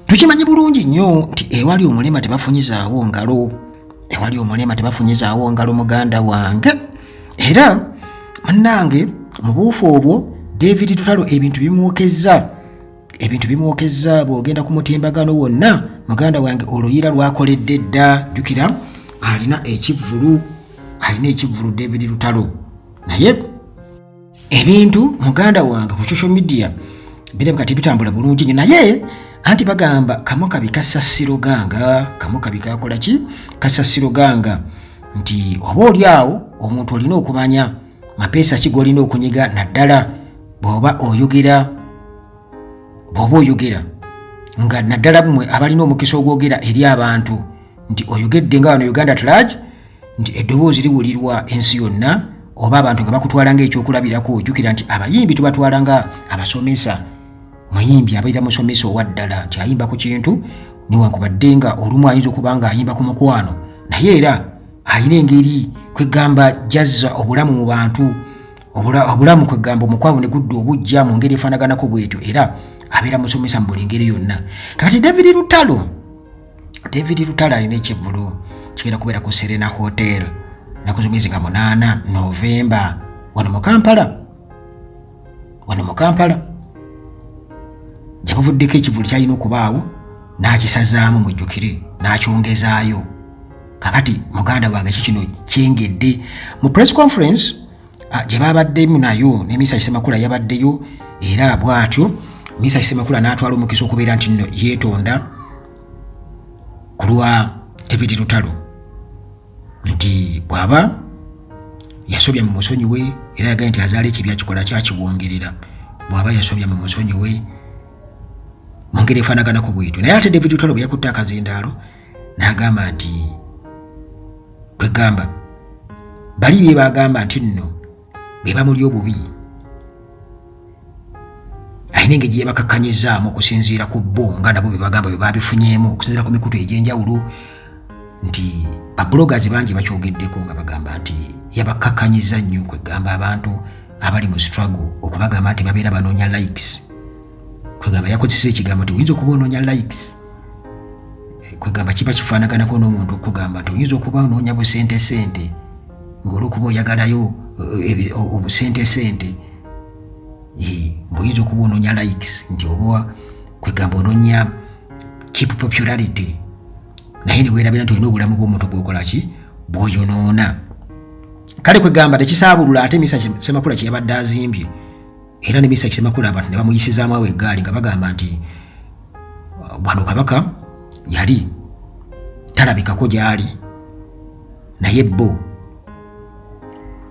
Tukimanyi bulungi nnyo nti ewali omulema tebafunyizaawo ngalo, ewali omulema tebafunyizaawo ngalo muganda wange. Era munnange mu buufu obwo David Lutalo ebintu bimwokezza bw'ogenda ku mutimbagano wonna muganda wange oluyiira lwakoledde dda. Jjukira alina ekivvulu David Lutalo, naye ebintu muganda wange ku social media birabika tebitambula bulungi nnyo, naye anti bagamba kamukabi kasasiro ganga, kamukabi kakola ki kasasiro ganga, nti oba oli awo omuntu olina okumanya mapeesa ki g'olina okunyiga naddala bw'oba oyogera nga naddala mmwe abalina omukisa ogwogera eri abantu nti oyogedde nga wano Uganda Traj nti eddoboozi liwulirwa ensi yonna, oba abantu nga bakutwala ng'ekyokulabirako. Ojjukira nti abayimbi tubatwala nga abasomesa. Muyimbi abaira musomesa owaddala nti ayimba ku kintu newankubadde nga olumu ayinza okuba nga ayimba ku mukwano, naye era alina engeri kwegamba jazza obulamu mu bantu, obulamu kwegamba omukwano ne gudda obujja mu ngeri efaanaganako bwetyo, era abeera musomesa mu buli ngeri yonna. Kakati David Lutalo alina ekivvulu kigenda kubeera ku Serena Hotel naku z'omwezi nga 8 Novemba wano mu Kampala. Jabuvuddeko ekivvulu kyalina okubaawo n'akisazaamu mujjukire n'akyongezaayo. Kakati muganda wange kikino kyengedde mu press conference gye babaddemu nayo ne Mr. Kisemakula yabaddeyo, era bw'atyo Mr. Kisemakula n'atwala omukisa okubeera nti nno yeetonda ku lwa David Lutalo nti bw'aba yasobya mu musonyi we, era yagaye nti azaala ekibya kikola kyakiwongerera, bw'aba yasobya mu musonyi we mu ngeri efaanaganako bwetyo. Naye ate David Lutalo bwe yakutte akazindaalo n'agamba nti kwegamba bali bye bagamba nti nno be bamuli obubi alina engeri gye bakakkanyizzaamu okusinziira ku bo nga nabo be bagamba be babifunyeemu okusinziira ku mikutu egy'enjawulo, nti babulogazi bangi bakyogeddeko nga bagamba nti yabakkakkanyizza nnyo kwegamba abantu abali mu struggle okubagamba nti babeera banoonya likes. Kwegamba yakozesa ekigambo nti oyinza okuba onoonya likes, kwegamba kiba kifaanaganako n'omuntu okugamba nti oyinza okuba onoonya busente ng'olwokuba oyagalayo obusente mbuyinza okuba onoonya likes, nti oba kwegamba onoonya cheap popularity, naye ne weerabira nti olina obulamu bw'omuntu bw'okola ki bw'oyonoona. Kale kwegamba tekisaabulula ate Mr. Kisemakula kye yabadde azimbye, era ne Mr. Kisemakula abantu ne bamuyisizaamu awo eggaali nga bagamba nti bwano Kabaka yali talabikako gy'ali, naye bo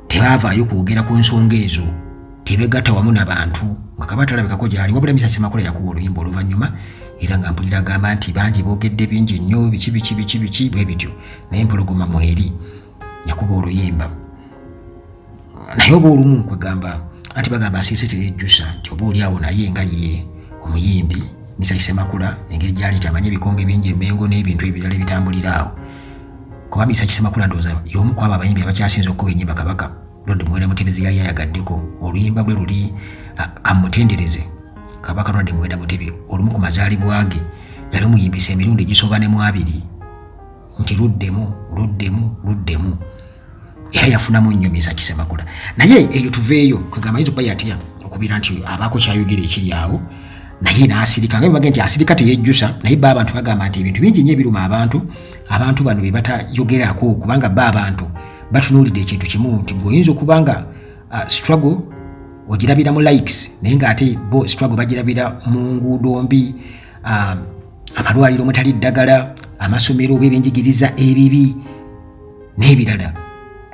tebaavaayo kwogera ku nsonga ezo, tebeegatta wamu n'abantu nga Kabaka talabikako gy'ali. Wabula Mr. Kisemakula yakuba oluyimba oluvannyuma, era nga mpulira agamba nti bangi boogedde bingi nnyo biki bwe bityo, naye empologoma mweri yakuba oluyimba. Naye oba olumu kwegamba anti bagamba asiise terejjusa nti oba oli awo naye nga ye omuyimbi Mr. Kisemakula engeri gy'ali nti amanyi ebikonge bingi Emmengo n'ebintu ebirala ebitambulira awo. Kuba Mr. Kisemakula ndowooza y'omu ku abo abayimbi abakyasinze okukuba ennyimba Kabaka Lord Muwenda Mutebi yali ayagaddeko. Oluyimba bwe luli kamutendereze Kabaka Lord Muwenda Mutebi olumu ku mazaalibwa ge yali omuyimbisa emirundi egisoba ne mu 2 nti luddemu, era yafunamu nnyo Mr. Kisemakula. Naye eyo tuveeyo kwegamba yinza okuba yatya okubeera nti abaako kyayogera ekiri awo, naye n'asirika nga bimage nti asirika teyejjusa. Naye ba abantu bagamba nti ebintu bingi nnyo ebiruma abantu bano be batayogerako, kubanga ba abantu batunuulidde ekintu kimu nti gweoyinza okuba nga struggle ogirabira mu likes, naye ng'ate bo struggle bagirabira mu nguudo mbi, amalwaliro omutali ddagala, amasomero oba ebyenjigiriza ebibi n'ebirala,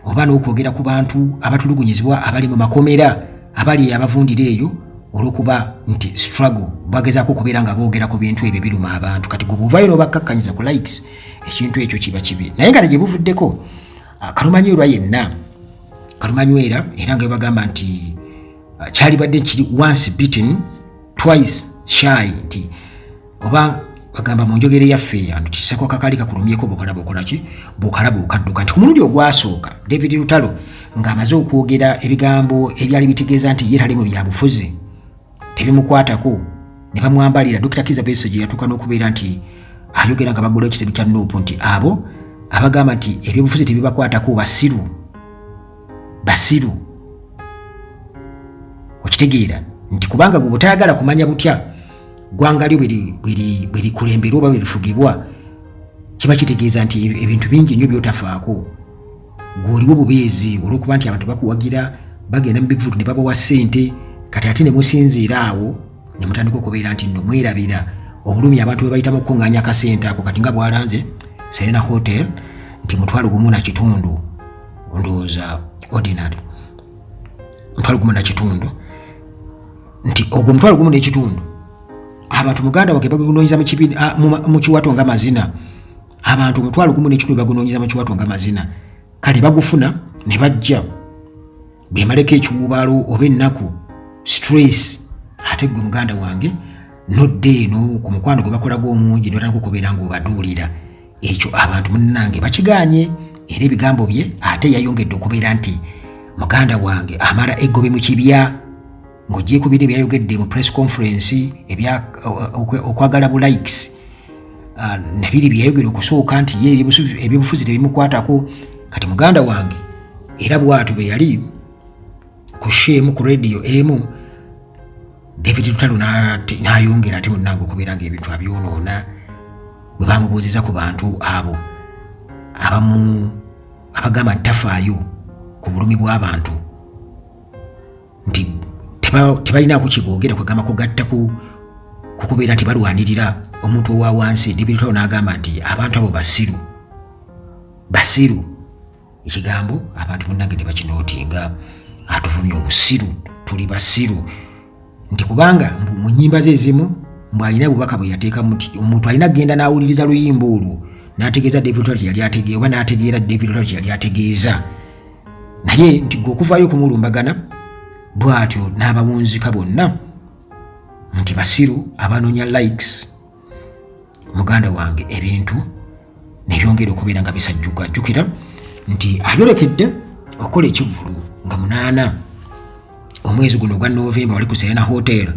oba n'okwogera ku bantu abatulugunyizibwa abali mu makomera abali abavundira eyo olw'okuba nti struggle bagezaako okubeera nga boogera ku bintu ebyo biruma abantu. Kati gwe buvaayo n'obakkakkanyiza ku likes, ekintu ekyo kiba kibi. Naye nga gye buvuddeko Kalumanywera yenna, Kalumanywera era nga bagamba nti kyalibadde kiri once beaten twice shy, nti oba bagamba mu njogere yaffe ano kiseko kakali kakulumyeko bokalaba okadduka, nti ku mulundi ogwasooka David Lutalo ng'amaze okwogera ebigambo ebyali bitegeeza nti ye tali mu byabufuzi, tebimukwatako, ne bamwambalira. Dr. Kizza Besigye yatuuka n'okubeera nti ayogera nga bagulawo ekiseera kya Nuupu nti abo abagamba nti ebyobufuzi tebibakwatako basiru okitegeera nti kubanga gwe butayagala kumanya butya ggwanga lyo bwe likulemberwa oba bwe lifugibwa kiba kitegeeza nti ebintu bingi nnyo byotafaako gw'oliwo bubeezi olw'okuba nti abantu bakuwagira bagenda mu bivulu ne babawa ssente kati ate ne musinziira awo ne mutandika okubeera nti nno mwerabira obulumi abantu bwe bayitamu okukuŋŋaanya akasente ako kati nga bwalanze Serena Hotel nti 1,500 ndowooza ordinary 1,500 nti ogwo 1,500 abantu muganda wange bagunoonyiza mu kiwato nga mazina abantu 1,500 bagunoonyiza mu kiwato nga mazina kale bagufuna ne bajja bemaleko ekiwubaalo oba ennaku stress ate gwe muganda wange nodde eno ku mukwano gwe bakolaga omungi notandika okubeera ng'obaduulira ekyo abantu munnange bakiganye era ebigambo bye ate yayongedde okubeera nti muganda wange amala eggobe mu kibya ng'ogyeko biri byayogedde mu press conference okwagala bu likes nabiri byayogera okusooka nti ye ebyobufuzi tebimukwatako kati muganda wange era bwatu bwe yali ku shemu ku radio emu David Lutalo n'ayongera ate munnange okubeera ng'ebintu abyonoona bwe bamubuuziza ku bantu abo abamu abagamba nti tafaayo ku bulumi bw'abantu nti tebalinaako kiboogera kwegamba kugatta ku kukubeera nti balwanirira omuntu owa wansi. David Lutalo n'agamba nti abantu abo basiru ekigambo abantu munnange ne bakinootinga atuvumye obusiru tuli basiru nti kubanga mu nnyimba ze ezimu mbw'alina bubaka bwe yateekamu nti omuntu alina kgenda n'awuliriza luyimba olwo n'ategeeza David Lutalo kye yali ategeeza oba n'ategeera David Lutalo kye yali ategeeza naye nti gwe okuvaayo okumulumbagana bw'atyo n'abawunzika bonna nti basiru abanoonya likes. Muganda wange ebintu ne byongera okubeera nga bisajjuka jjukira nti ayolekedde okukola ekivvulu nga 8 omwezi guno ogwa Novemba wali ku Serena Hotel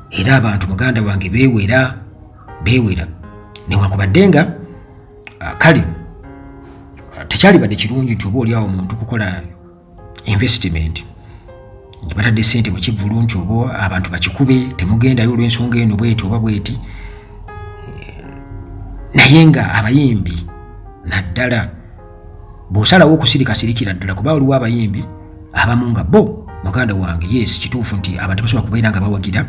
era abantu muganda wange beewera newankubadde nga kale tekyali badde kirungi nti oba oli awo omuntu kukola investment nti batadde ssente mu kivvulu nti oba abantu bakikube temugendayo olw'ensonga eno bweti oba bweti naye nga abayimbi naddala bw'osalawo okusirikasirikira ddala kuba oliwo abayimbi abamu nga bo muganda wange yes kituufu nti abantu basobola kubeera nga bawagira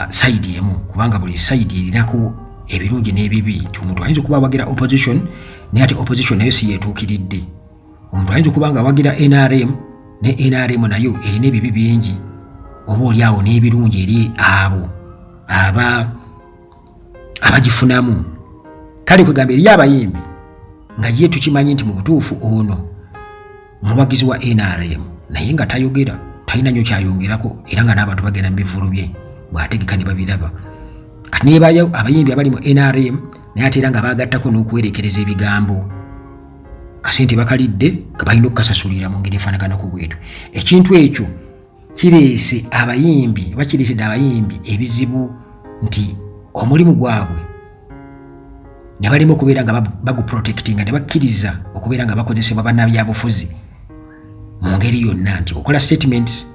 sayidi emu kubanga buli sayidi erinako ebirungi n'ebibi nti omuntu ayinza okuba awagira opposition naye ate opposition nayo si yeetuukiridde. Omuntu ayinza okuba nga awagira NRM ne NRM nayo erina ebibi bingi oba oli awo n'ebirungi eri abo abagifunamu. Kale kwegamba eri abayimbi nga ye tukimanyi nti mu butuufu ono muwagizi wa NRM naye nga tayogera talina nnyo kyayongerako era nga n'abantu bagenda mu bivvulu bye bw'ategeka ne babiraba kati neebayo abayimbi abali mu NRM naye ate era nga baagattako n'okuwerekereza ebigambo kasente bakalidde balina okukasasulira mu ngeri efaanaganako bwetu. Ekintu ekyo kireese abayimbi oba kireetedde abayimbi ebizibu nti omulimu gwabwe ne balima okubeera nga baguprotectinga ne bakkiriza okubeera nga bakozesebwa bannabyabufuzi mu ngeri yonna nti okola statements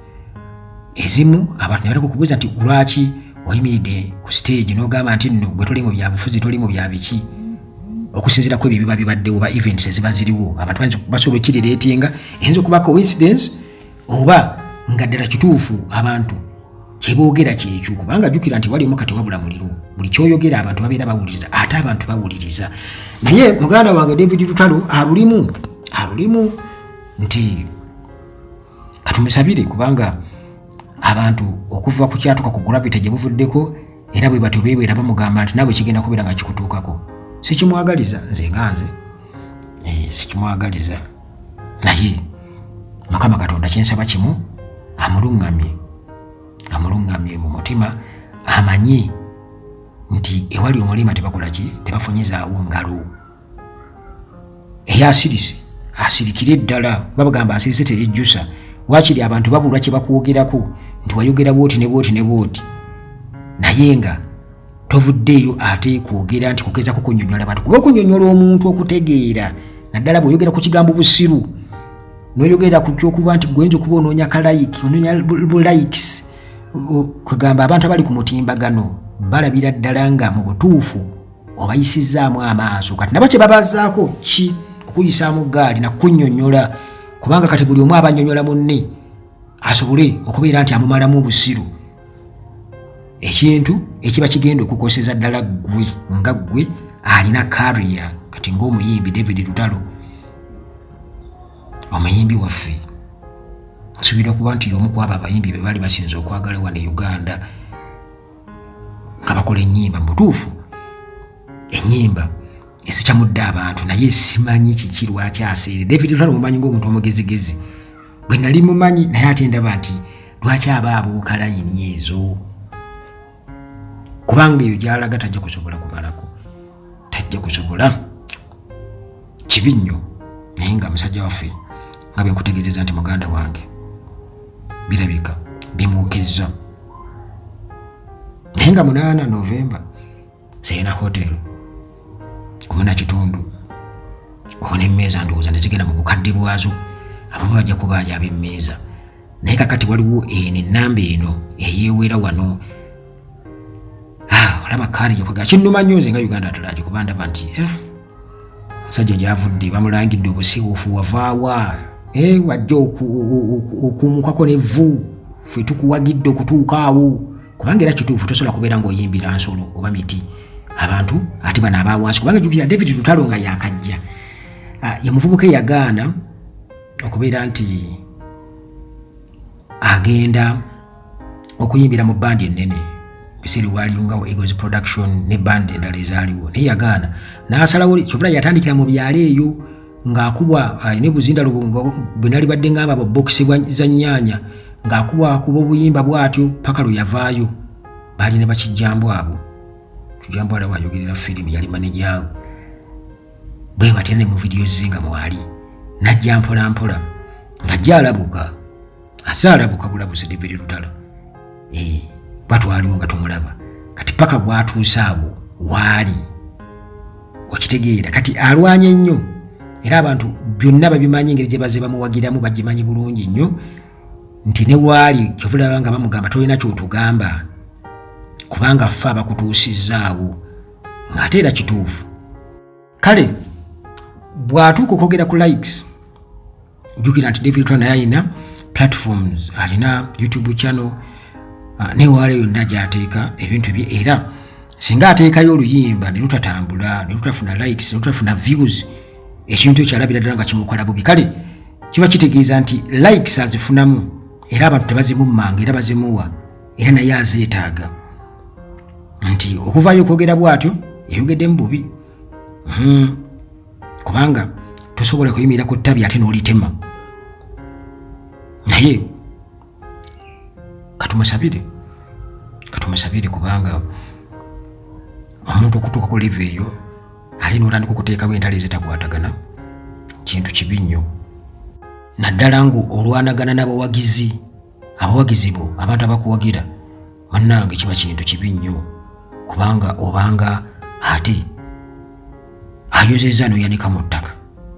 ezimu abantu ne baleka okubuuza nti lwaki oyimiridde ku stage n'ogamba nti nno gwe toli mu byabufuzi toli mu bya biki okusinziirako ebyo biba bibaddewo oba events eziba ziriwo abantu basobola okirireetinga eyinza okuba coincidence oba nga ddala kituufu abantu kyeboogera kyekyo kubanga jjukira nti wali omukati wabula muliro buli kyoyogera abantu babeera bawuliriza ate abantu bawuliriza. Naye muganda wange David Lutalo alulimu nti katumusabire kubanga abantu okuva ku kyatuka ku gravity gye buvuddeko era bwe batyo beewera bamugamba nti nawe kigenda kubeera nga kikutuukako. Sikimwagaliza nze nga nze sikimwagaliza naye Mukama Katonda kyensaba kimu amulungamye mu mutima amanyi nti ewali omulima tebakola ki tebafunyizaawo ngalo eyasirise asirikire ddala babagamba asirise teyejjusa wakiri abantu babulwa kye bakwogerako nti wayogera bwoti ne bwoti naye nga tovuddeeyo ate kwogera nti kugeza kukunyonyola bantu kuba okunyonyola omuntu okutegeera naddala bw'oyogera ku kigambo busiru n'oyogera ku kyokuba nti gwenza okuba onoonya kalayiki onoonya likes kwegamba abantu abali ku mutimbagano balabira ddala nga mu butuufu obayisizaamu amaaso kati nabo kye babazaako ki okuyisaamu gaali nakunyonyola kubanga kati buli omu abanyonyola munne asobole okubeera nti amumalamu obusiru ekintu ekiba kigenda okukoseza ddala ggwe nga ggwe alina kariya kati ng'omuyimbi David Lutalo omuyimbi waffe nsuubira okuba nti y'omu ku abo abayimbi be bali basinze okwagala wano e Uganda nga bakola ennyimba mu butuufu ennyimba ezikyamudde abantu naye simanyi kiki lwaki aseere David Lutalo mumanyi ng'omuntu omugezigezi bwe nali mumanyi naye ate ndaba nti lwaki aba abuuka layini ezo kubanga eyo gy'alaga tajja kusobola kumalako tajja kusobola kibi nnyo naye nga musajja waffe nga bwe nkutegeezeza nti muganda wange birabika bimwokeza naye nga 8 Novemba Serena Hotel kumuna kitundu obona emmeeza ndowooza nezigenda mu bukadde bwazo abamu bajja kubaayo ab'emmeeza naye kakati waliwo eno ennamba eno eyeewera wano olaba kaaliyo kwega kinnuma nnyo nze nga Uganda Atalaje kuba ndaba nti musajja gy'avudde bamulangidde obusiiwuufu wavaawa wajja okumukako n'evvu ffe tukuwagidde okutuuka awo kubanga era kituufu tosobola kubeera ng'oyimbira nsolo oba miti abantu ate bano abawansi kubanga jjukira David Lutalo nga yakajja ye muvubuka eyagaana okubeera nti agenda okuyimbira mu bandi ennene biseera waliyungawo Eagles Production ne bandi endala ezaaliwo naye yagaana n'asalawo kyobula yatandikira mu byalo eyo ng'akubwa ne buzindalo bwe nali badde ngamba bobokisi za nnyaanya ng'akuba obuyimba bw'atyo paka lwe yavaayo baali ne bakijjambu abo kijjambu ala wayogerera firimu yali manejaawo bwe batya ne mu vidiyo ze nga mwali najja mpola mpola ng'ajja alabuka asaalabuka bulabuzi David Lutalo batwaliwo nga tumulaba kati paka bwatuuse awo waali okitegeera kati alwanye nnyo era abantu byonna babimanyi engeri gye baze bamuwagiramu bagimanyi bulungi nnyo nti ne waali kyovulaba nga bamugamba tolina kyotugamba kubanga ffe abakutuusizaawo ng'ate era kituufu kale bw'atuuka okwogera ku likes jjukira nti David Lutalo naye alina platforms alina YouTube channel newaala yonna gy'ateeka ebintu bye era singa ateekayo oluyimba ne lutatambula ne lutafuna likes ne lutafuna views ekintu ekyalabira ddala nga kimukola bubi kale kiba kitegeeza nti likes azifunamu era abantu tebazimummanga era bazimuwa era naye azeetaaga nti okuvaayo okwogera bw'atyo eyogeddemu bubi kubanga tosobola kuyimirira ku ttabi ate n'olitema naye katumusabire kubanga omuntu okutuuka ku live eyo ali n'otandika okuteekawo entalo ezitakwatagana kintu kibi nnyo naddala ngu olwanagana n'abawagizi bo abantu abakuwagira bannange kiba kintu kibi nnyo kubanga obanga ate ayozezza n'oyanika mu ttaka